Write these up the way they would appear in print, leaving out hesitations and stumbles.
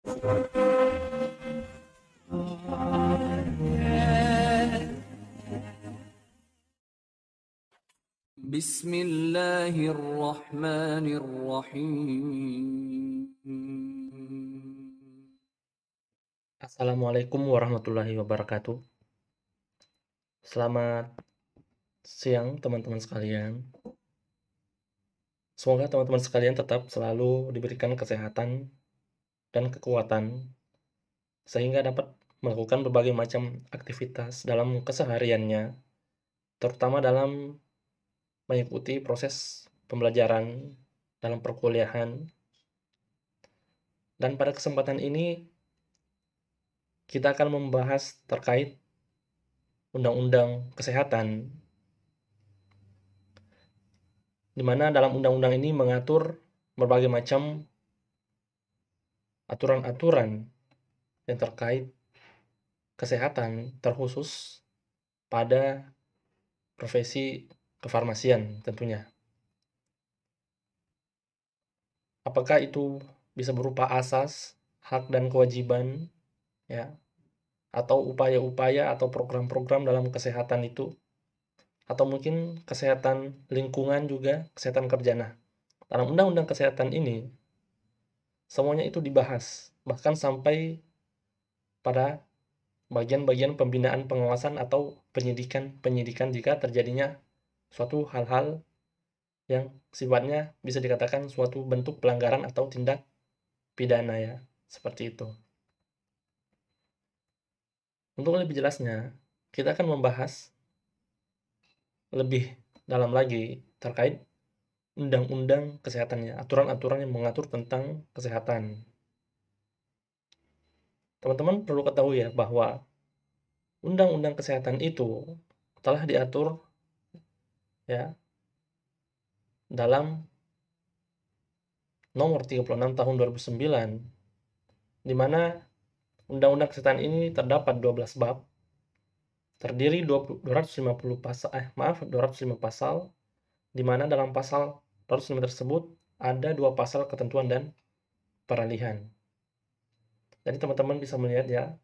Bismillahirrahmanirrahim. Assalamualaikum warahmatullahi wabarakatuh. Selamat siang teman-teman sekalian. Semoga teman-teman sekalian tetap selalu diberikan kesehatan dan kekuatan sehingga dapat melakukan berbagai macam aktivitas dalam kesehariannya, terutama dalam mengikuti proses pembelajaran dalam perkuliahan. Dan pada kesempatan ini kita akan membahas terkait Undang-Undang Kesehatan, di mana dalam undang-undang ini mengatur berbagai macam aturan-aturan yang terkait kesehatan, terkhusus pada profesi kefarmasian tentunya. Apakah itu bisa berupa asas, hak dan kewajiban, ya, atau upaya-upaya atau program-program dalam kesehatan itu, atau mungkin kesehatan lingkungan juga, kesehatan kerja. Nah, dalam undang-undang kesehatan ini, semuanya itu dibahas, bahkan sampai pada bagian-bagian pembinaan pengawasan atau penyidikan jika terjadinya suatu hal-hal yang sifatnya bisa dikatakan suatu bentuk pelanggaran atau tindak pidana, ya, seperti itu. Untuk lebih jelasnya, kita akan membahas lebih dalam lagi terkait undang-undang kesehatannya, aturan-aturan yang mengatur tentang kesehatan. Teman-teman perlu ketahui ya bahwa undang-undang kesehatan itu telah diatur, ya, dalam nomor 36 tahun 2009, di mana undang-undang kesehatan ini terdapat 12 bab, terdiri 250 pasal, 205 pasal, di mana dalam pasal 205 tersebut ada 2 pasal ketentuan dan peralihan. Jadi teman-teman bisa melihat ya,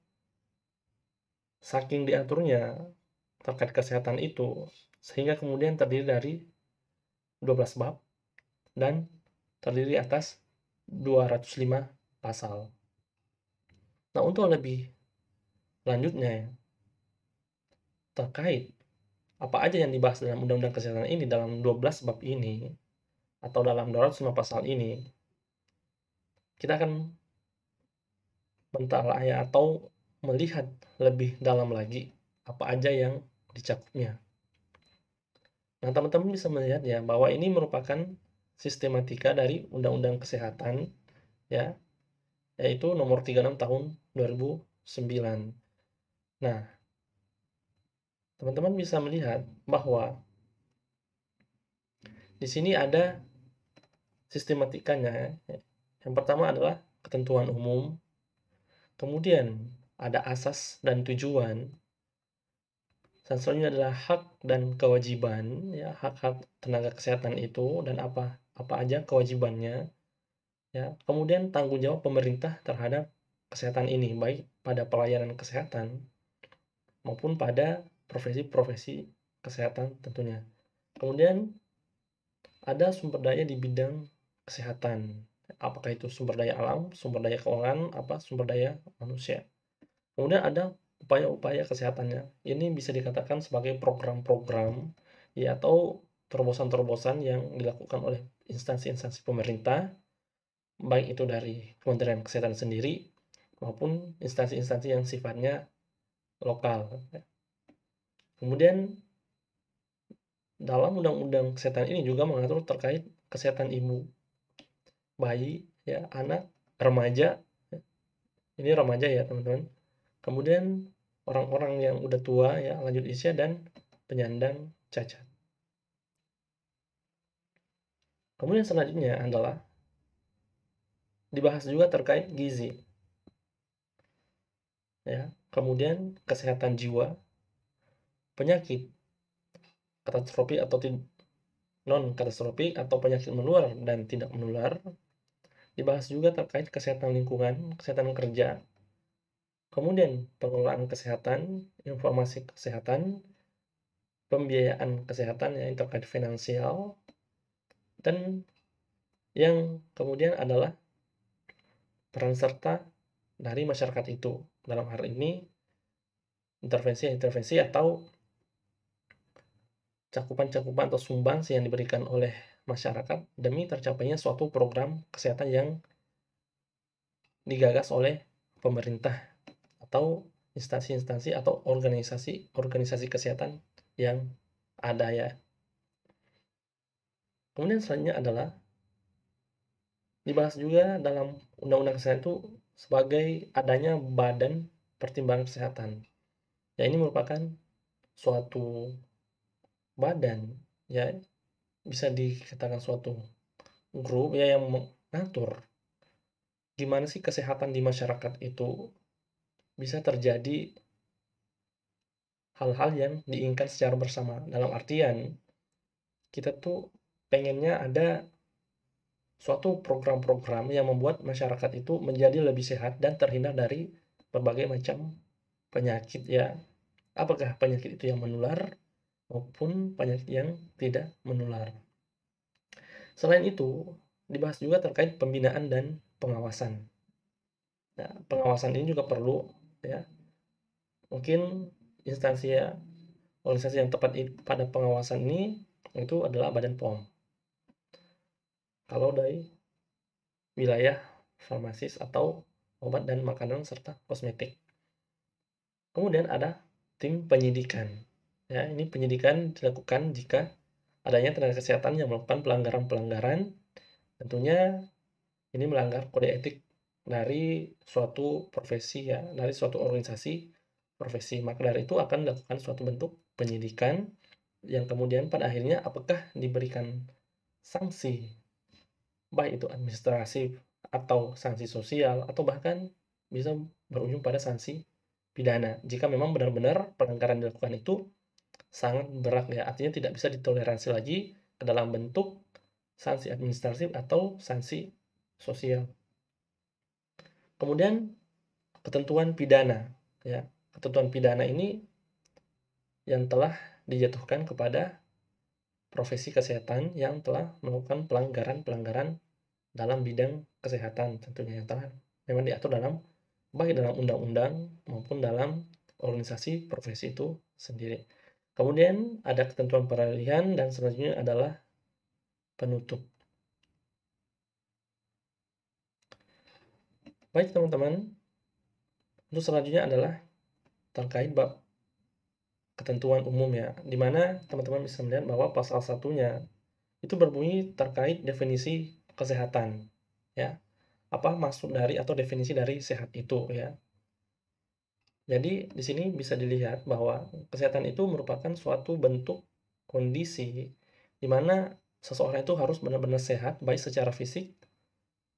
saking diaturnya terkait kesehatan itu, sehingga kemudian terdiri dari 12 bab dan terdiri atas 205 pasal. Nah, untuk lebih lanjutnya terkait apa aja yang dibahas dalam Undang-Undang Kesehatan ini dalam 12 bab ini atau dalam 205 pasal ini, kita akan mentelaah atau melihat lebih dalam lagi apa aja yang dicakupnya. Nah, teman-teman bisa melihat ya bahwa ini merupakan sistematika dari Undang-Undang Kesehatan, ya, yaitu nomor 36 tahun 2009. Nah, teman-teman bisa melihat bahwa di sini ada sistematikanya. Yang pertama adalah ketentuan umum, kemudian ada asas dan tujuan, dan selanjutnya adalah hak dan kewajiban, ya, hak-hak tenaga kesehatan itu dan apa aja kewajibannya, ya. Kemudian tanggung jawab pemerintah terhadap kesehatan ini, baik pada pelayanan kesehatan maupun pada profesi-profesi kesehatan tentunya. Kemudian ada sumber daya di bidang kesehatan. Apakah itu sumber daya alam, sumber daya keuangan, sumber daya manusia. Kemudian ada upaya-upaya kesehatannya. Ini bisa dikatakan sebagai program-program, ya, atau terobosan-terobosan yang dilakukan oleh instansi-instansi pemerintah, baik itu dari Kementerian Kesehatan sendiri maupun instansi-instansi yang sifatnya lokal. Kemudian dalam Undang-Undang Kesehatan ini juga mengatur terkait kesehatan ibu, bayi, ya, anak, remaja. Ini remaja ya teman-teman. Kemudian orang-orang yang udah tua, ya, lanjut usia, dan penyandang cacat. Kemudian selanjutnya adalah dibahas juga terkait gizi, ya. Kemudian kesehatan jiwa, penyakit katastrofik atau non katastrofik, atau penyakit menular dan tidak menular, Dibahas juga terkait kesehatan lingkungan, kesehatan kerja, kemudian pengelolaan kesehatan, informasi kesehatan, pembiayaan kesehatan yang terkait finansial, dan yang kemudian adalah peran serta dari masyarakat itu. Dalam hal ini, intervensi-intervensi atau cakupan-cakupan atau sumbangsi yang diberikan oleh masyarakat demi tercapainya suatu program kesehatan yang digagas oleh pemerintah atau instansi-instansi atau organisasi-organisasi kesehatan yang ada ya. Kemudian selanjutnya adalah dibahas juga dalam Undang-Undang Kesehatan itu sebagai adanya Badan Pertimbangan Kesehatan. Ya, ini merupakan suatu badan, ya bisa dikatakan suatu grup ya yang mengatur gimana sih kesehatan di masyarakat itu bisa terjadi hal-hal yang diinginkan secara bersama. Dalam artian, kita tuh pengennya ada suatu program-program yang membuat masyarakat itu menjadi lebih sehat dan terhindar dari berbagai macam penyakit ya. Apakah penyakit itu yang menular maupun penyakit yang tidak menular. Selain itu, dibahas juga terkait pembinaan dan pengawasan. Nah, pengawasan ini juga perlu ya. Mungkin instansi ya, organisasi yang tepat pada pengawasan ini itu adalah Badan POM. Kalau dari wilayah farmasis atau obat dan makanan serta kosmetik. Kemudian ada tim penyidikan. Ya, ini penyidikan dilakukan jika adanya tenaga kesehatan yang melakukan pelanggaran-pelanggaran. Tentunya ini melanggar kode etik dari suatu profesi ya, dari suatu organisasi profesi. Maka dari itu akan dilakukan suatu bentuk penyidikan yang kemudian pada akhirnya apakah diberikan sanksi, baik itu administratif atau sanksi sosial atau bahkan bisa berujung pada sanksi pidana. Jika memang benar-benar pelanggaran dilakukan itu sangat berat ya, artinya tidak bisa ditoleransi lagi ke dalam bentuk sanksi administratif atau sanksi sosial. Kemudian ketentuan pidana ya. Ketentuan pidana ini yang telah dijatuhkan kepada profesi kesehatan yang telah melakukan pelanggaran-pelanggaran dalam bidang kesehatan tentunya yang telah memang diatur dalam baik dalam undang-undang maupun dalam organisasi profesi itu sendiri. Kemudian ada ketentuan peralihan dan selanjutnya adalah penutup. Baik teman-teman, untuk selanjutnya adalah terkait bab ketentuan umum ya, di mana teman-teman bisa melihat bahwa pasal satunya itu berbunyi terkait definisi kesehatan ya. Apa maksud dari atau definisi dari sehat itu ya. Jadi di sini bisa dilihat bahwa kesehatan itu merupakan suatu bentuk kondisi di mana seseorang itu harus benar-benar sehat baik secara fisik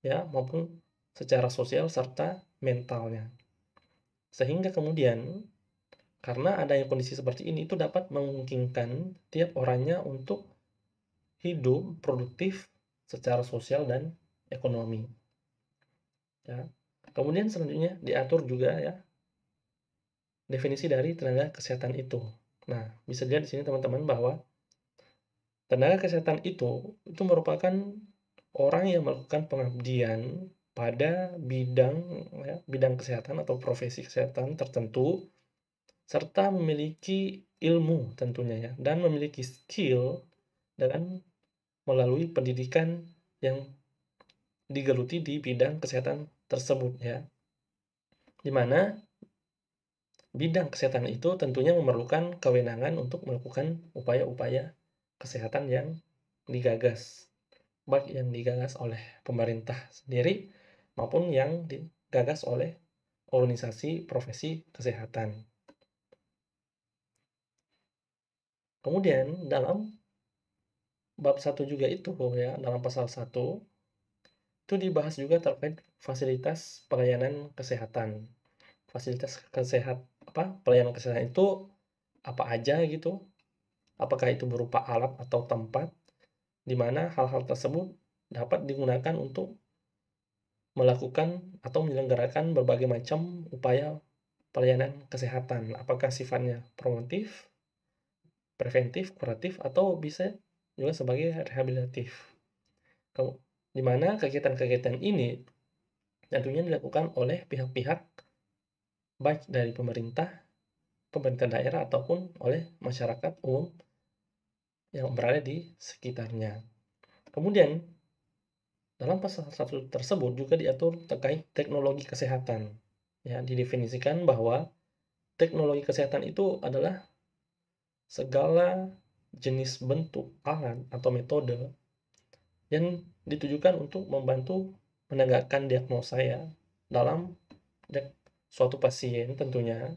ya maupun secara sosial serta mentalnya. Sehingga kemudian karena adanya kondisi seperti ini itu dapat memungkinkan tiap orangnya untuk hidup produktif secara sosial dan ekonomi. Ya. Kemudian selanjutnya diatur juga ya definisi dari tenaga kesehatan itu. Nah, bisa dilihat di sini teman-teman bahwa tenaga kesehatan itu merupakan orang yang melakukan pengabdian pada bidang ya, bidang kesehatan atau profesi kesehatan tertentu serta memiliki ilmu tentunya ya dan memiliki skill dengan melalui pendidikan yang digeluti di bidang kesehatan tersebut ya. Di mana bidang kesehatan itu tentunya memerlukan kewenangan untuk melakukan upaya-upaya kesehatan yang digagas, baik yang digagas oleh pemerintah sendiri maupun yang digagas oleh organisasi profesi kesehatan. Kemudian dalam bab 1 juga itu ya, dalam pasal 1 itu dibahas juga terkait fasilitas pelayanan kesehatan. Fasilitas pelayanan kesehatan itu apa aja gitu? Apakah itu berupa alat atau tempat di mana hal-hal tersebut dapat digunakan untuk melakukan atau menyelenggarakan berbagai macam upaya pelayanan kesehatan, apakah sifatnya promotif, preventif, kuratif, atau bisa juga sebagai rehabilitatif. Di mana kegiatan-kegiatan ini tentunya dilakukan oleh pihak-pihak baik dari pemerintah daerah ataupun oleh masyarakat umum yang berada di sekitarnya. Kemudian dalam pasal 1 tersebut juga diatur terkait teknologi kesehatan. Ya, didefinisikan bahwa teknologi kesehatan itu adalah segala jenis bentuk alat atau metode yang ditujukan untuk membantu menegakkan diagnosa ya dalam suatu pasien tentunya.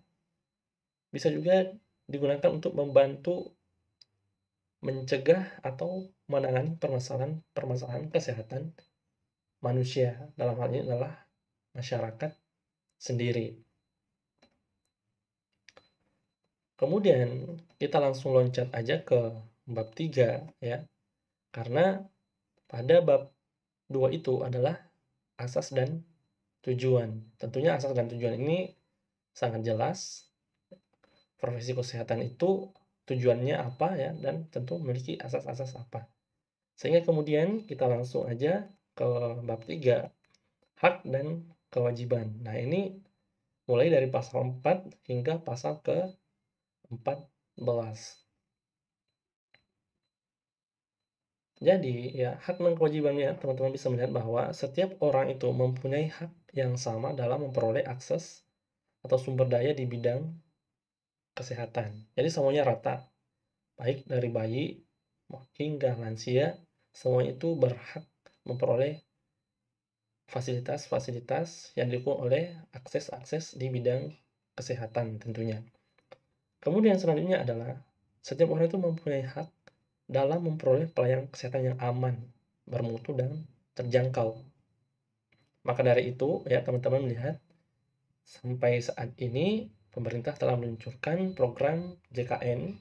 Bisa juga digunakan untuk membantu mencegah atau menangani permasalahan kesehatan manusia, dalam hal ini adalah masyarakat sendiri. Kemudian kita langsung loncat aja ke bab 3 ya. Karena pada bab 2 itu adalah asas dan tujuan. Tentunya asas dan tujuan ini sangat jelas. Profesi kesehatan itu tujuannya apa ya, dan tentu memiliki asas-asas apa. Sehingga kemudian kita langsung aja ke bab 3, hak dan kewajiban. Nah, ini mulai dari pasal 4 hingga pasal ke-14. Jadi, ya, hak dan kewajibannya teman-teman bisa melihat bahwa setiap orang itu mempunyai hak yang sama dalam memperoleh akses atau sumber daya di bidang kesehatan. Jadi semuanya rata, baik dari bayi hingga lansia, semua itu berhak memperoleh fasilitas-fasilitas yang didukung oleh akses-akses di bidang kesehatan tentunya. Kemudian selanjutnya adalah setiap orang itu mempunyai hak dalam memperoleh pelayanan kesehatan yang aman, bermutu, dan terjangkau. Maka dari itu, ya teman-teman melihat sampai saat ini pemerintah telah meluncurkan program JKN,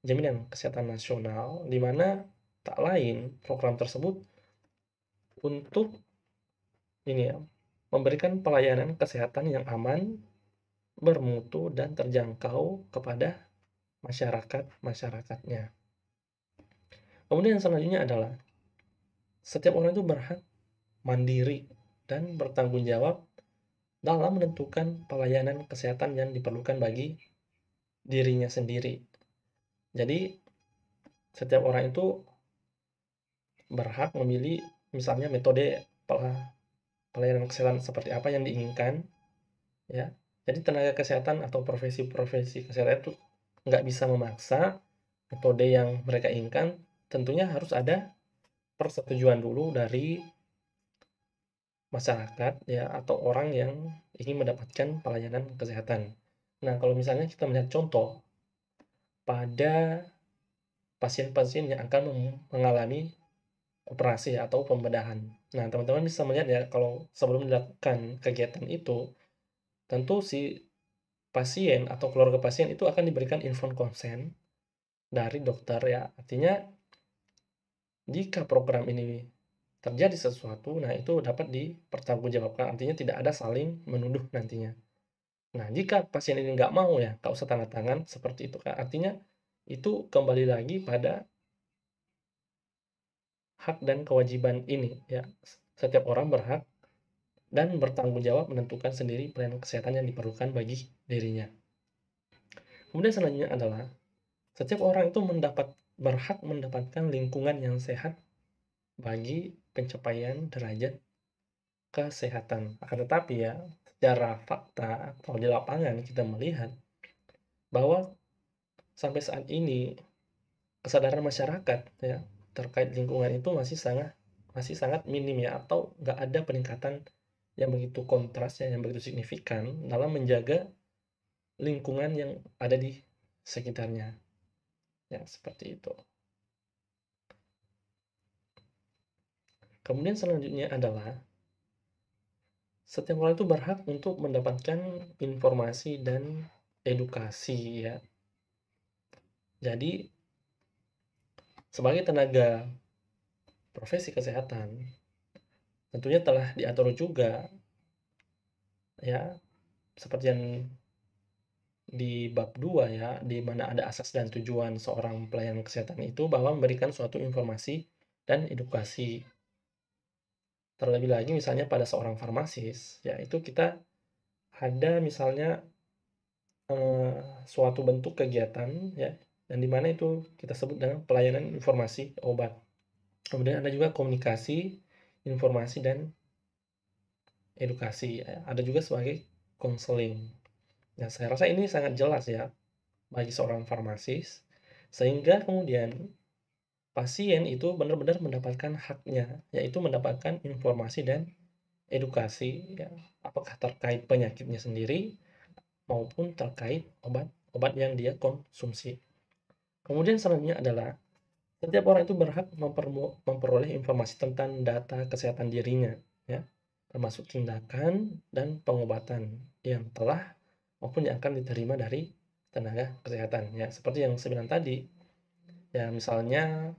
Jaminan Kesehatan Nasional, di mana tak lain program tersebut untuk ini ya, memberikan pelayanan kesehatan yang aman, bermutu, dan terjangkau kepada masyarakat-masyarakatnya. Kemudian selanjutnya adalah setiap orang itu berhak mandiri dan bertanggung jawab dalam menentukan pelayanan kesehatan yang diperlukan bagi dirinya sendiri. Jadi, setiap orang itu berhak memilih misalnya metode pelayanan kesehatan seperti apa yang diinginkan, ya. Jadi tenaga kesehatan atau profesi-profesi kesehatan itu nggak bisa memaksa metode yang mereka inginkan. Tentunya harus ada persetujuan dulu dari masyarakat ya, atau orang yang ingin mendapatkan pelayanan kesehatan. Nah, kalau misalnya kita melihat contoh pada pasien-pasien yang akan mengalami operasi atau pembedahan. Nah, teman-teman bisa melihat ya, kalau sebelum dilakukan kegiatan itu, tentu si pasien atau keluarga pasien itu akan diberikan informed consent dari dokter ya. Artinya, jika program ini terjadi sesuatu, nah itu dapat dipertanggungjawabkan. Artinya tidak ada saling menuduh nantinya. Nah, jika pasien ini nggak mau ya, nggak usah tanda tangan seperti itu kan. Artinya itu kembali lagi pada hak dan kewajiban ini ya. Setiap orang berhak dan bertanggung jawab menentukan sendiri pelayanan kesehatan yang diperlukan bagi dirinya. Kemudian selanjutnya adalah setiap orang itu berhak mendapatkan lingkungan yang sehat bagi pencapaian derajat kesehatan. Akan tetapi ya, secara fakta atau di lapangan kita melihat bahwa sampai saat ini kesadaran masyarakat ya terkait lingkungan itu masih sangat minim ya, atau nggak ada peningkatan yang begitu kontras ya, yang begitu signifikan dalam menjaga lingkungan yang ada di sekitarnya ya, seperti itu. Kemudian selanjutnya adalah setiap orang itu berhak untuk mendapatkan informasi dan edukasi ya. Jadi sebagai tenaga profesi kesehatan, tentunya telah diatur juga ya, seperti yang di bab 2 ya, di mana ada asas dan tujuan seorang pelayanan kesehatan itu bahwa memberikan suatu informasi dan edukasi. Terlebih lagi misalnya pada seorang farmasis, ya itu kita ada misalnya suatu bentuk kegiatan ya, dan di mana itu kita sebut dengan pelayanan informasi obat. Kemudian ada juga komunikasi, informasi, dan edukasi. Ada juga sebagai konseling. Nah, saya rasa ini sangat jelas ya bagi seorang farmasis, sehingga kemudian pasien itu benar-benar mendapatkan haknya, yaitu mendapatkan informasi dan edukasi ya, apakah terkait penyakitnya sendiri maupun terkait obat-obat yang dia konsumsi. Kemudian selanjutnya adalah setiap orang itu berhak memperoleh informasi tentang data kesehatan dirinya, ya, termasuk tindakan dan pengobatan yang telah maupun yang akan diterima dari tenaga kesehatan. Ya, seperti yang saya bilang tadi, ya misalnya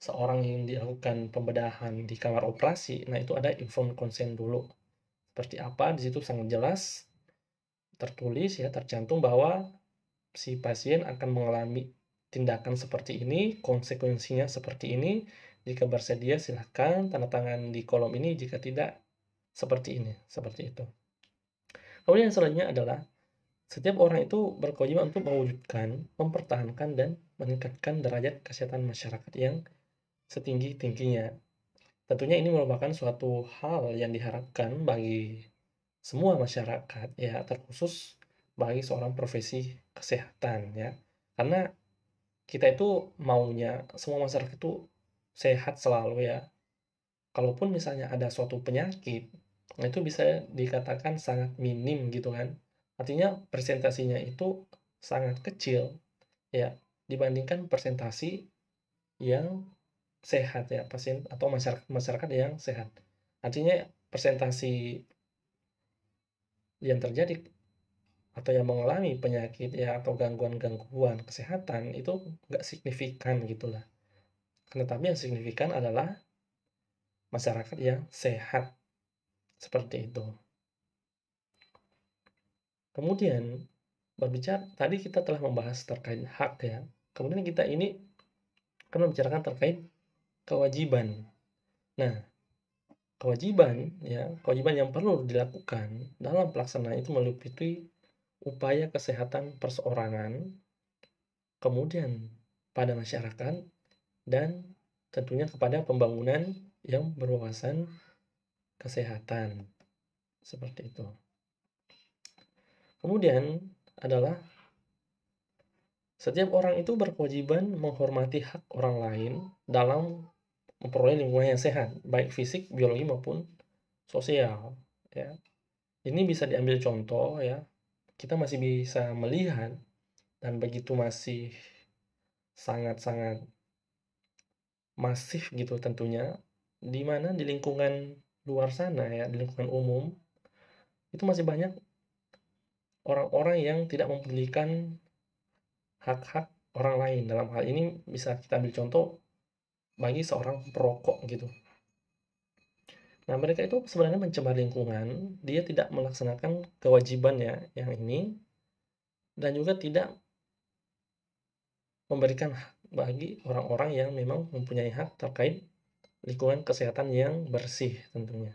seorang yang dilakukan pembedahan di kamar operasi, nah itu ada informed consent dulu. Seperti apa di situ sangat jelas tertulis ya, tercantum bahwa si pasien akan mengalami tindakan seperti ini, konsekuensinya seperti ini. Jika bersedia silahkan tanda tangan di kolom ini, jika tidak seperti ini, seperti itu. Kemudian yang selanjutnya adalah setiap orang itu berkewajiban untuk mewujudkan, mempertahankan, dan meningkatkan derajat kesehatan masyarakat yang setinggi-tingginya. Tentunya ini merupakan suatu hal yang diharapkan bagi semua masyarakat ya, terkhusus bagi seorang profesi kesehatan ya. Karena kita itu maunya semua masyarakat itu sehat selalu ya. Kalaupun misalnya ada suatu penyakit, nah itu bisa dikatakan sangat minim gitu kan. Artinya presentasinya itu sangat kecil ya dibandingkan presentasi yang sehat ya, pasien atau masyarakat yang sehat. Artinya presentasi yang terjadi atau yang mengalami penyakit ya atau gangguan-gangguan kesehatan itu nggak signifikan gitulah. Tetapi yang signifikan adalah masyarakat yang sehat seperti itu. Kemudian berbicara tadi kita telah membahas terkait hak ya. Kemudian kita ini akan membicarakan terkait kewajiban. Nah, kewajiban yang perlu dilakukan dalam pelaksanaan itu meliputi upaya kesehatan perseorangan, kemudian pada masyarakat, dan tentunya kepada pembangunan yang berwawasan kesehatan. Seperti itu. Kemudian adalah setiap orang itu berkewajiban menghormati hak orang lain dalam memperoleh lingkungan yang sehat, baik fisik, biologi maupun sosial. Ya, ini bisa diambil contoh ya. Kita masih bisa melihat dan begitu masih sangat-sangat masif gitu tentunya, di mana di lingkungan luar sana ya, di lingkungan umum itu masih banyak orang-orang yang tidak mempedulikan hak-hak orang lain. Dalam hal ini bisa kita ambil contoh bagi seorang perokok gitu. Nah, mereka itu sebenarnya mencemar lingkungan, dia tidak melaksanakan kewajibannya yang ini, dan juga tidak memberikan hak bagi orang-orang yang memang mempunyai hak terkait lingkungan kesehatan yang bersih tentunya.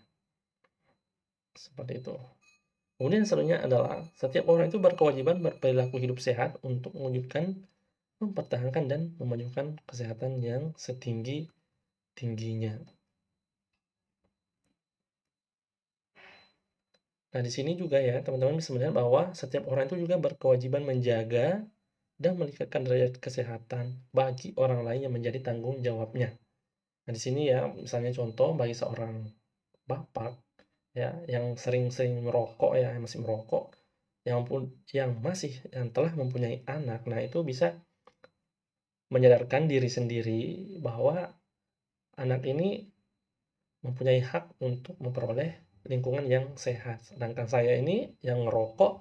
Seperti itu. Kemudian selanjutnya adalah setiap orang itu berkewajiban berperilaku hidup sehat untuk mewujudkan, mempertahankan, dan memajukan kesehatan yang setinggi-tingginya. Nah, di sini juga ya, teman-teman bisa melihat bahwa setiap orang itu juga berkewajiban menjaga dan meningkatkan derajat kesehatan bagi orang lain yang menjadi tanggung jawabnya. Nah, di sini ya, misalnya contoh bagi seorang bapak ya yang sering-sering merokok ya, yang masih merokok, yang telah mempunyai anak. Nah, itu bisa menyadarkan diri sendiri bahwa anak ini mempunyai hak untuk memperoleh lingkungan yang sehat. Sedangkan saya ini yang ngerokok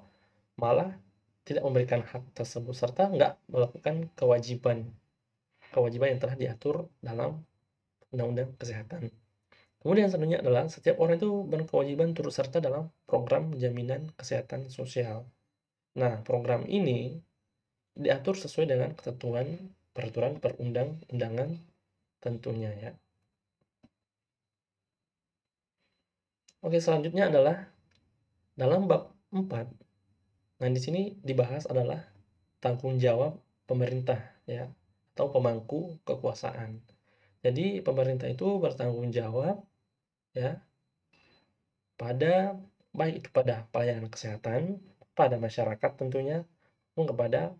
malah tidak memberikan hak tersebut serta nggak melakukan kewajiban yang telah diatur dalam Undang-Undang Kesehatan. Kemudian selanjutnya adalah setiap orang itu berkewajiban turut serta dalam program jaminan kesehatan sosial. Nah, program ini diatur sesuai dengan ketentuan peraturan perundang-undangan tentunya ya. Oke, selanjutnya adalah dalam bab 4. Nah, di sini dibahas adalah tanggung jawab pemerintah ya atau pemangku kekuasaan. Jadi pemerintah itu bertanggung jawab ya pada baik itu pada pelayanan kesehatan, pada masyarakat tentunya, maupun kepada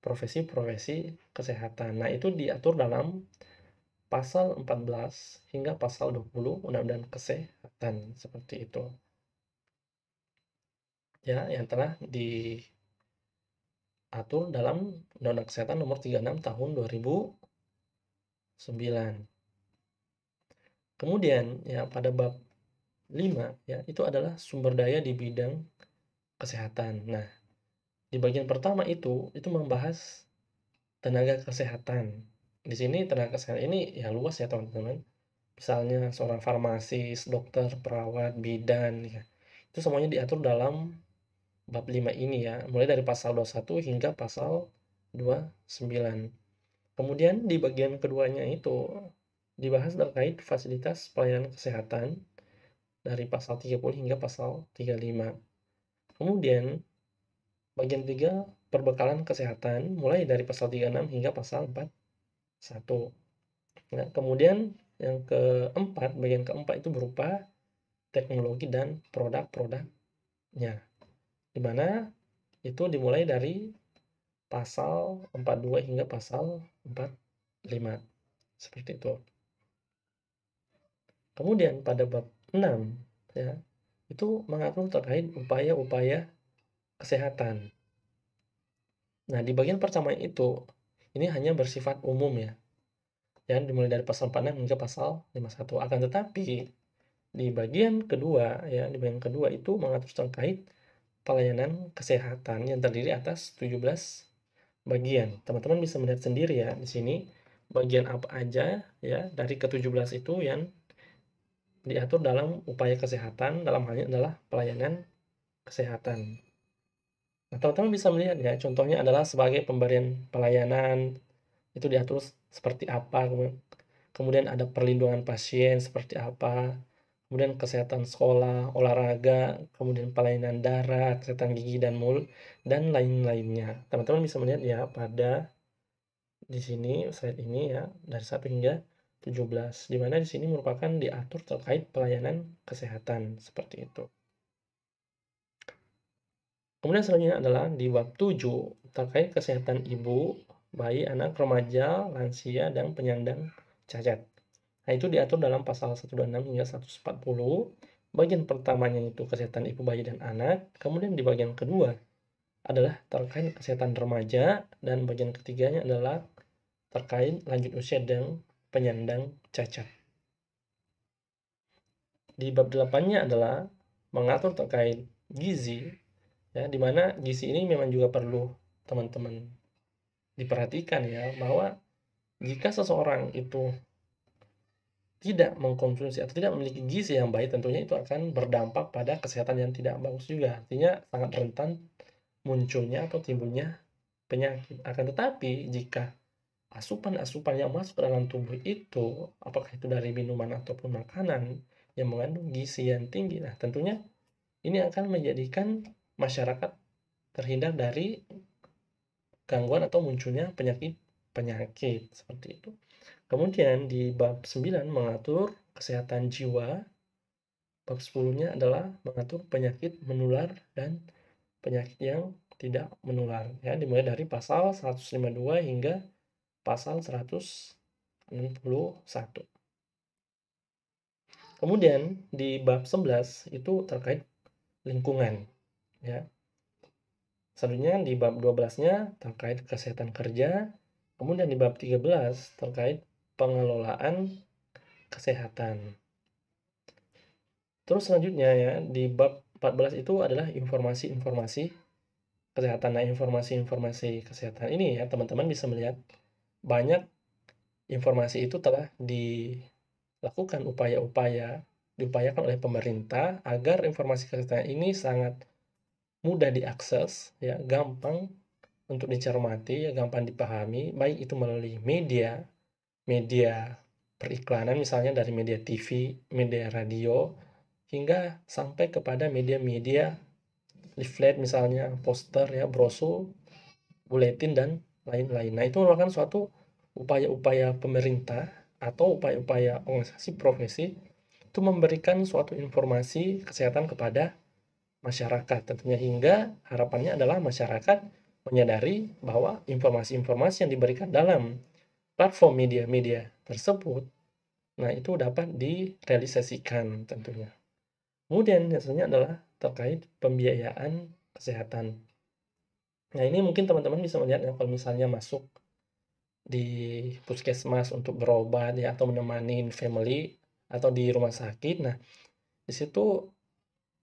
profesi-profesi kesehatan. Nah, itu diatur dalam pasal 14 hingga pasal 20 Undang-Undang Kesehatan seperti itu. Ya, yang telah diatur dalam Undang-Undang Kesehatan Nomor 36 Tahun 2009. Kemudian ya pada bab 5 ya itu adalah sumber daya di bidang kesehatan. Nah, di bagian pertama itu membahas tenaga kesehatan. Di sini tenaga kesehatan ini ya luas ya teman-teman. Misalnya seorang farmasis, dokter, perawat, bidan ya. Itu semuanya diatur dalam bab 5 ini ya, mulai dari pasal 21 hingga pasal 29. Kemudian di bagian keduanya itu dibahas terkait fasilitas pelayanan kesehatan dari pasal 30 hingga pasal 35. Kemudian bagian 3 perbekalan kesehatan mulai dari pasal 36 hingga pasal 41. Nah, kemudian yang keempat, bagian keempat itu berupa teknologi dan produk-produknya. Di mana itu dimulai dari pasal 42 hingga pasal 45. Seperti itu. Kemudian pada bab 6 ya, itu mengatur terkait upaya-upaya kesehatan. Nah, di bagian pertama itu ini hanya bersifat umum ya. Ya, dimulai dari pasal 46 hingga pasal 51. Akan tetapi di bagian kedua ya, di bagian kedua itu mengatur terkait pelayanan kesehatan yang terdiri atas 17 bagian. Teman-teman bisa melihat sendiri ya di sini bagian apa aja ya dari ke-17 itu yang diatur dalam upaya kesehatan, dalam hal ini adalah pelayanan kesehatan. Nah, teman-teman bisa melihat ya, contohnya adalah sebagai pemberian pelayanan itu diatur seperti apa, kemudian ada perlindungan pasien seperti apa, kemudian kesehatan sekolah, olahraga, kemudian pelayanan darah, kesehatan gigi dan mulut, dan lain-lainnya. Teman-teman bisa melihat ya pada di sini slide ini ya dari 1 hingga 17, di mana di sini merupakan diatur terkait pelayanan kesehatan seperti itu. Kemudian selanjutnya adalah di bab 7 terkait kesehatan ibu, bayi, anak, remaja, lansia, dan penyandang cacat. Nah, itu diatur dalam pasal 126 hingga 140. Bagian pertamanya itu kesehatan ibu, bayi, dan anak. Kemudian di bagian kedua adalah terkait kesehatan remaja, dan bagian ketiganya adalah terkait lanjut usia dan penyandang cacat. Di bab 8-nya adalah mengatur terkait gizi, ya, di mana gizi ini memang juga perlu teman-teman diperhatikan ya, bahwa jika seseorang itu tidak mengkonsumsi atau tidak memiliki gizi yang baik, tentunya itu akan berdampak pada kesehatan yang tidak bagus juga. Artinya sangat rentan munculnya atau timbulnya penyakit. Akan tetapi jika asupan-asupan yang masuk ke dalam tubuh itu, apakah itu dari minuman ataupun makanan yang mengandung gizi yang tinggi, nah tentunya ini akan menjadikan masyarakat terhindar dari gangguan atau munculnya penyakit seperti itu. Kemudian di bab 9 mengatur kesehatan jiwa, bab 10-nya adalah mengatur penyakit menular dan penyakit yang tidak menular ya, dimulai dari pasal 152 hingga pasal 161. Kemudian di bab 11 itu terkait lingkungan ya. Selanjutnya di bab 12-nya terkait kesehatan kerja, kemudian di bab 13 terkait pengelolaan kesehatan. Terus selanjutnya ya, di bab 14 itu adalah informasi-informasi kesehatan. Nah, informasi-informasi kesehatan ini ya, teman-teman bisa melihat banyak informasi itu telah lakukan diupayakan oleh pemerintah agar informasi kesehatan ini sangat mudah diakses, ya, gampang untuk dicermati, ya, gampang dipahami, baik itu melalui media periklanan misalnya dari media TV, media radio, hingga sampai kepada media-media leaflet misalnya, poster, ya, brosur, buletin, dan lain-lain. Nah, itu merupakan suatu upaya-upaya pemerintah atau upaya-upaya organisasi profesi untuk memberikan suatu informasi kesehatan kepada masyarakat tentunya, hingga harapannya adalah masyarakat menyadari bahwa informasi-informasi yang diberikan dalam platform media-media tersebut, nah, itu dapat direalisasikan tentunya. Kemudian yang selanjutnya adalah terkait pembiayaan kesehatan. Nah, ini mungkin teman-teman bisa melihat ya, kalau misalnya masuk di puskesmas untuk berobat, ya, atau menemani family atau di rumah sakit. Nah, di situ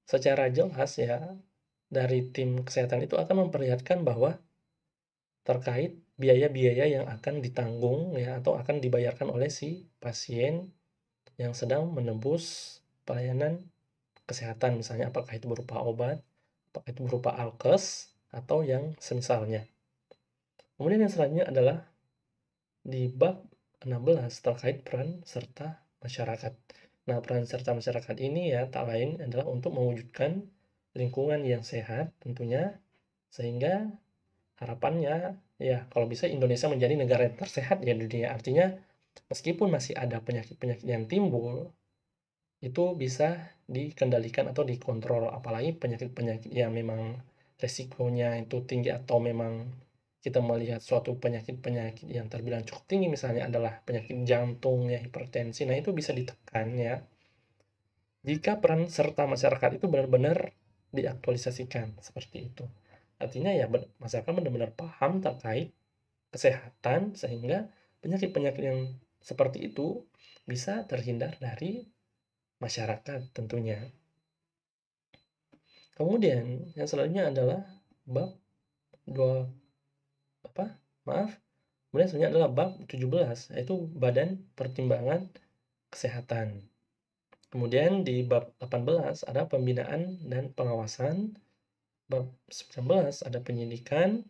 secara jelas, ya, dari tim kesehatan itu akan memperlihatkan bahwa terkait biaya-biaya yang akan ditanggung, ya, atau akan dibayarkan oleh si pasien yang sedang menembus pelayanan kesehatan, misalnya apakah itu berupa obat, apakah itu berupa alkes, atau yang semisalnya. Kemudian yang selanjutnya adalah di bab 16 terkait peran serta masyarakat. Nah, peran serta masyarakat ini, ya, tak lain adalah untuk mewujudkan lingkungan yang sehat tentunya, sehingga harapannya, ya, kalau bisa Indonesia menjadi negara yang tersehat di dunia. Artinya meskipun masih ada penyakit-penyakit yang timbul, itu bisa dikendalikan atau dikontrol, apalagi penyakit-penyakit yang memang resikonya itu tinggi, atau memang kita melihat suatu penyakit-penyakit yang terbilang cukup tinggi, misalnya adalah penyakit jantung, ya, hipertensi. Nah, itu bisa ditekan, ya, jika peran serta masyarakat itu benar-benar diaktualisasikan seperti itu. Artinya, ya, masyarakat benar-benar paham terkait kesehatan, sehingga penyakit-penyakit yang seperti itu bisa terhindar dari masyarakat tentunya. Kemudian yang selanjutnya adalah bab 2 apa? Maaf. Kemudian selanjutnya adalah bab 17, yaitu Badan Pertimbangan Kesehatan. Kemudian di bab 18 ada pembinaan dan pengawasan. Bab 19 ada penyidikan.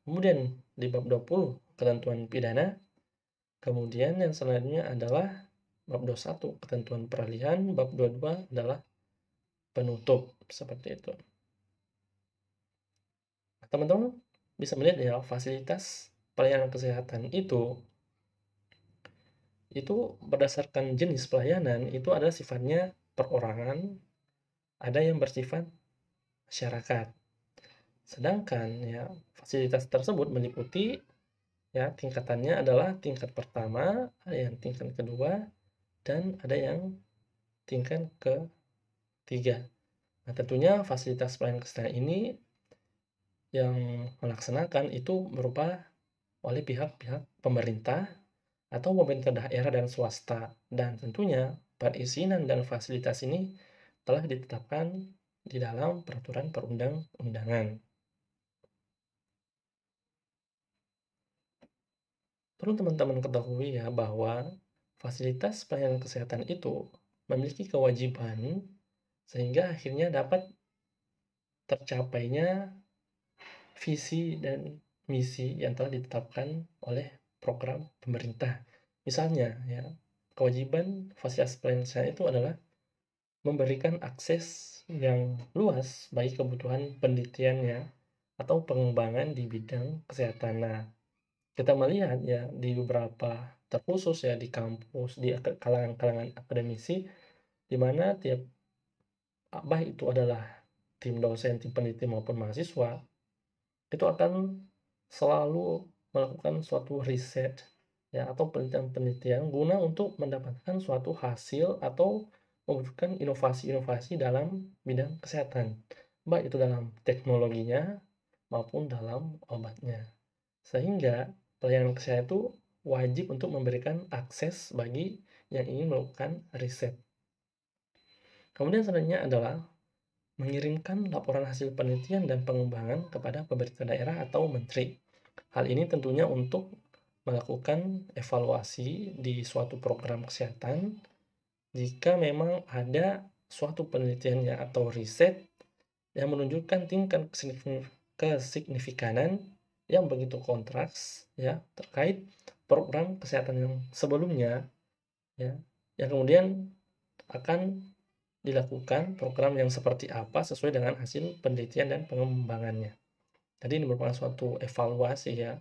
Kemudian di bab 20 ketentuan pidana. Kemudian yang selanjutnya adalah bab 21 ketentuan peralihan. Bab 22 adalah penutup, seperti itu. Teman-teman bisa melihat, ya, fasilitas pelayanan kesehatan itu berdasarkan jenis pelayanan itu adalah sifatnya perorangan, ada yang bersifat masyarakat. Sedangkan, ya, fasilitas tersebut meliputi, ya, tingkatannya adalah tingkat pertama, ada yang tingkat kedua, dan ada yang tingkat ketiga. Nah, tentunya fasilitas pelayanan kesehatan ini yang melaksanakan itu berupa oleh pihak-pihak pemerintah atau pemerintah daerah dan swasta, dan tentunya perizinan dan fasilitas ini telah ditetapkan di dalam peraturan perundang-undangan. Perlu teman-teman ketahui, ya, bahwa fasilitas pelayanan kesehatan itu memiliki kewajiban sehingga akhirnya dapat tercapainya visi dan misi yang telah ditetapkan oleh program pemerintah. Misalnya, ya, kewajiban fasilitas pelayanan kesehatan itu adalah memberikan akses yang luas bagi kebutuhan penelitiannya atau pengembangan di bidang kesehatan. Nah, kita melihat, ya, di beberapa terkhusus, ya, di kampus, di kalangan-kalangan akademisi, di mana tiap baik itu adalah tim dosen, tim peneliti maupun mahasiswa, itu akan selalu melakukan suatu riset, ya, atau penelitian-penelitian guna untuk mendapatkan suatu hasil atau mewujudkan inovasi-inovasi dalam bidang kesehatan, baik itu dalam teknologinya maupun dalam obatnya. Sehingga pelayanan kesehatan itu wajib untuk memberikan akses bagi yang ingin melakukan riset. Kemudian selanjutnya adalah mengirimkan laporan hasil penelitian dan pengembangan kepada pemerintah daerah atau menteri. Hal ini tentunya untuk melakukan evaluasi di suatu program kesehatan jika memang ada suatu penelitiannya atau riset yang menunjukkan tingkat kesignifikan yang begitu kontras ya terkait program kesehatan yang sebelumnya ya, yang kemudian akan dilakukan program yang seperti apa sesuai dengan hasil penelitian dan pengembangannya. Jadi ini merupakan suatu evaluasi ya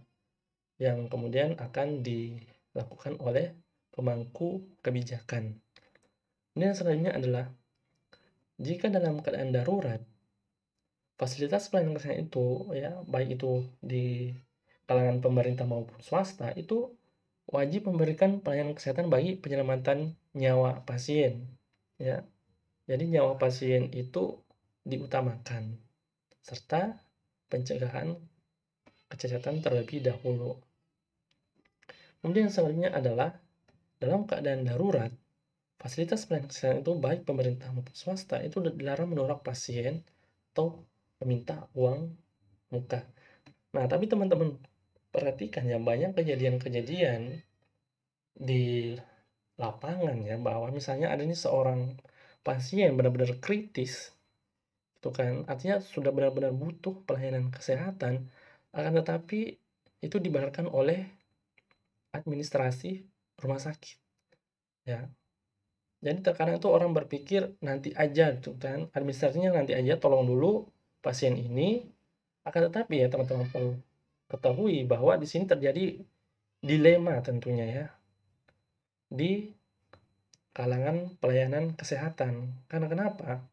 yang kemudian akan dilakukan oleh pemangku kebijakan. Ini selanjutnya adalah jika dalam keadaan darurat fasilitas pelayanan kesehatan itu ya baik itu di kalangan pemerintah maupun swasta itu wajib memberikan pelayanan kesehatan bagi penyelamatan nyawa pasien ya. Jadi nyawa pasien itu diutamakan serta pencegahan kecacatan terlebih dahulu. Kemudian yang selanjutnya adalah dalam keadaan darurat fasilitas pelayanan kesehatan itu baik pemerintah maupun swasta itu dilarang menolak pasien atau meminta uang muka. Nah, tapi teman-teman perhatikan ya banyak kejadian-kejadian di lapangan ya bahwa misalnya ada nih seorang pasien benar-benar kritis itu kan artinya sudah benar-benar butuh pelayanan kesehatan akan tetapi itu dibayarkan oleh administrasi rumah sakit ya. Jadi terkadang itu orang berpikir nanti aja gitu kan, administrasinya nanti aja tolong dulu pasien ini. Akan tetapi ya teman-teman perlu ketahui bahwa di sini terjadi dilema tentunya ya di kalangan pelayanan kesehatan. Karena kenapa?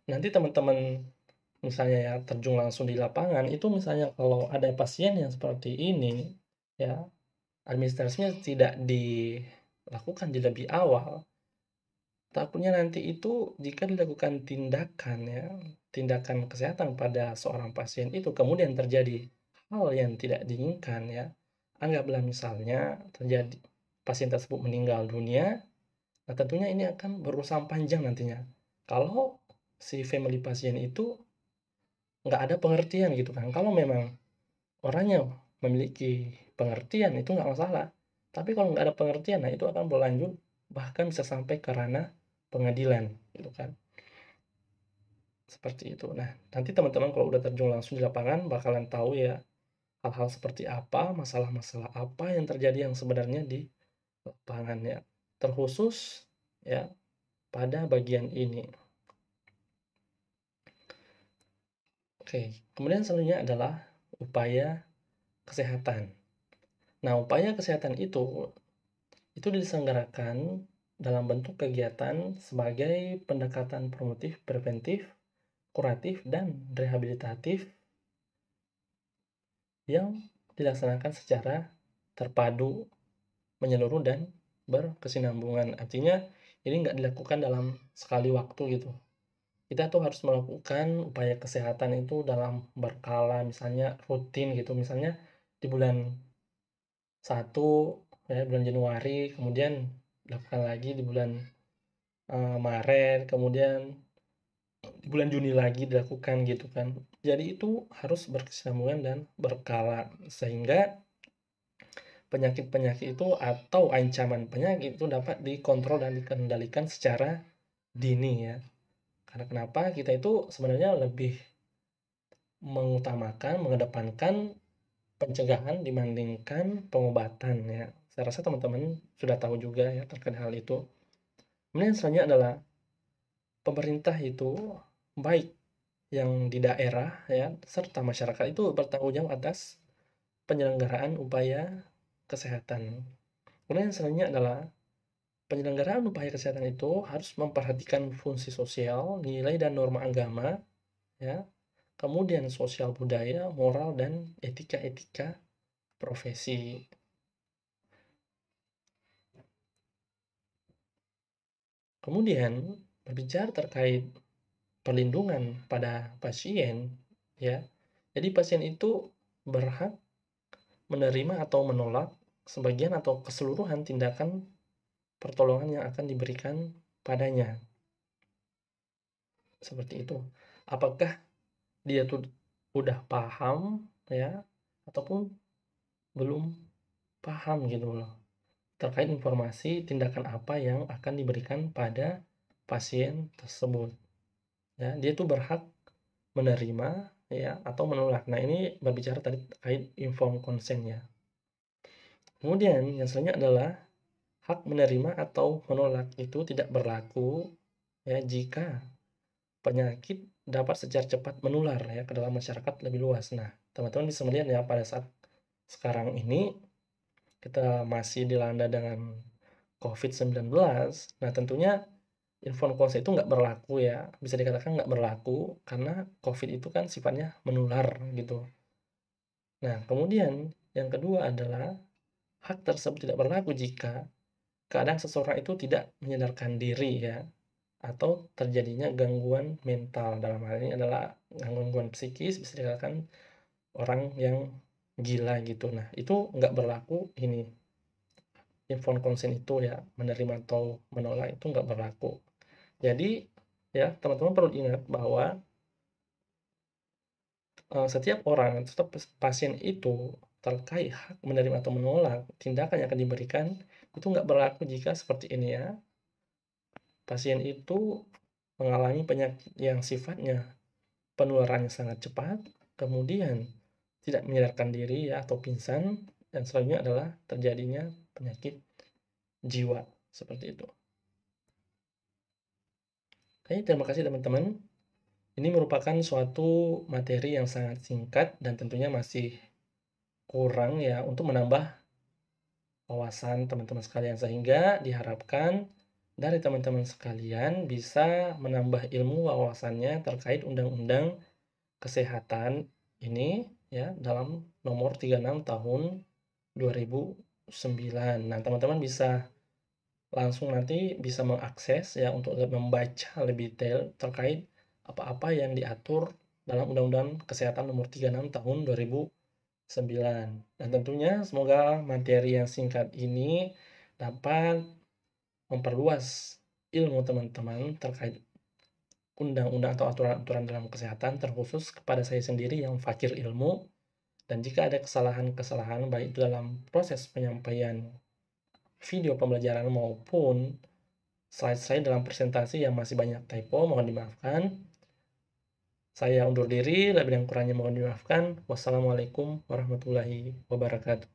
Nanti teman-teman misalnya ya terjun langsung di lapangan itu misalnya kalau ada pasien yang seperti ini ya administrasinya tidak dilakukan di lebih awal. Takutnya nanti itu jika dilakukan tindakan ya, tindakan kesehatan pada seorang pasien itu kemudian terjadi hal yang tidak diinginkan ya. Anggaplah misalnya terjadi pasien tersebut meninggal dunia, nah tentunya ini akan berurusan panjang nantinya. Kalau si family pasien itu nggak ada pengertian gitu kan. Kalau memang orangnya memiliki pengertian itu nggak masalah. Tapi kalau nggak ada pengertian, nah itu akan berlanjut bahkan bisa sampai ke ranah pengadilan gitu kan. Seperti itu. Nah, nanti teman-teman kalau udah terjun langsung di lapangan bakalan tahu ya hal-hal seperti apa, masalah-masalah apa yang terjadi yang sebenarnya di lapangan ya. Terkhusus ya pada bagian ini. Oke, kemudian selanjutnya adalah upaya kesehatan. Nah, upaya kesehatan itu diselenggarakan dalam bentuk kegiatan sebagai pendekatan promotif, preventif, kuratif, dan rehabilitatif yang dilaksanakan secara terpadu, menyeluruh, dan berkesinambungan. Artinya, ini nggak dilakukan dalam sekali waktu gitu. Kita tuh harus melakukan upaya kesehatan itu dalam berkala, misalnya rutin gitu. Misalnya di bulan 1 ya bulan Januari, kemudian dilakukan lagi di bulan Maret, kemudian di bulan Juni lagi dilakukan gitu kan. Jadi itu harus berkesinambungan dan berkala sehingga penyakit-penyakit itu atau ancaman penyakit itu dapat dikontrol dan dikendalikan secara dini ya. Karena kenapa kita itu sebenarnya lebih mengutamakan, mengedepankan pencegahan dibandingkan pengobatan ya. Saya rasa teman-teman sudah tahu juga ya terkait hal itu. Kemudian selanjutnya adalah pemerintah itu baik yang di daerah ya serta masyarakat itu bertanggung jawab atas penyelenggaraan upaya kesehatan. Kemudian selanjutnya adalah penyelenggaraan upaya kesehatan itu harus memperhatikan fungsi sosial, nilai dan norma agama ya. Kemudian sosial budaya, moral dan etika-etika profesi. Kemudian berbicara terkait perlindungan pada pasien ya. Jadi pasien itu berhak menerima atau menolak sebagian atau keseluruhan tindakan pertolongan yang akan diberikan padanya. Seperti itu. Apakah dia tuh udah paham ya ataupun belum paham gitu loh. terkait informasi tindakan apa yang akan diberikan pada pasien tersebut. Ya, dia tuh berhak menerima ya atau menolak. Nah, ini berbicara tadi terkait informed consent ya. Kemudian yang selanjutnya adalah hak menerima atau menolak itu tidak berlaku ya jika penyakit dapat secara cepat menular ya ke dalam masyarakat lebih luas. Nah, teman-teman bisa melihat ya pada saat sekarang ini kita masih dilanda dengan COVID-19. Nah, tentunya informed consent itu nggak berlaku ya, bisa dikatakan nggak berlaku karena COVID itu kan sifatnya menular gitu. Nah, kemudian yang kedua adalah hak tersebut tidak berlaku jika keadaan seseorang itu tidak menyadarkan diri ya, atau terjadinya gangguan mental. Dalam hal ini adalah gangguan psikis, bisa dikatakan orang yang gila gitu. Nah, itu nggak berlaku ini, informed consent itu ya, menerima atau menolak itu nggak berlaku. Jadi, ya teman-teman perlu ingat bahwa setiap orang, setiap pasien itu terkait hak menerima atau menolak tindakan yang akan diberikan, itu nggak berlaku jika seperti ini ya, pasien itu mengalami penyakit yang sifatnya penularannya sangat cepat, kemudian tidak menyadarkan diri ya atau pingsan, dan selanjutnya adalah terjadinya penyakit jiwa, seperti itu. Oke, terima kasih teman-teman. Ini merupakan suatu materi yang sangat singkat dan tentunya masih kurang ya untuk menambah wawasan teman-teman sekalian, sehingga diharapkan dari teman-teman sekalian bisa menambah ilmu wawasannya terkait undang-undang kesehatan ini ya dalam nomor 36 tahun 2009. Nah, teman-teman bisa langsung nanti bisa mengakses ya untuk membaca lebih detail terkait apa-apa yang diatur dalam Undang-Undang Kesehatan nomor 36 tahun 2009. Dan tentunya semoga materi yang singkat ini dapat memperluas ilmu teman-teman terkait undang-undang atau aturan-aturan dalam kesehatan, terkhusus kepada saya sendiri yang fakir ilmu. Dan jika ada kesalahan-kesalahan baik itu dalam proses penyampaian video pembelajaran maupun slide-slide dalam presentasi yang masih banyak typo, mohon dimaafkan. Saya undur diri, lebih dan kurangnya mohon dimaafkan. Wassalamualaikum warahmatullahi wabarakatuh.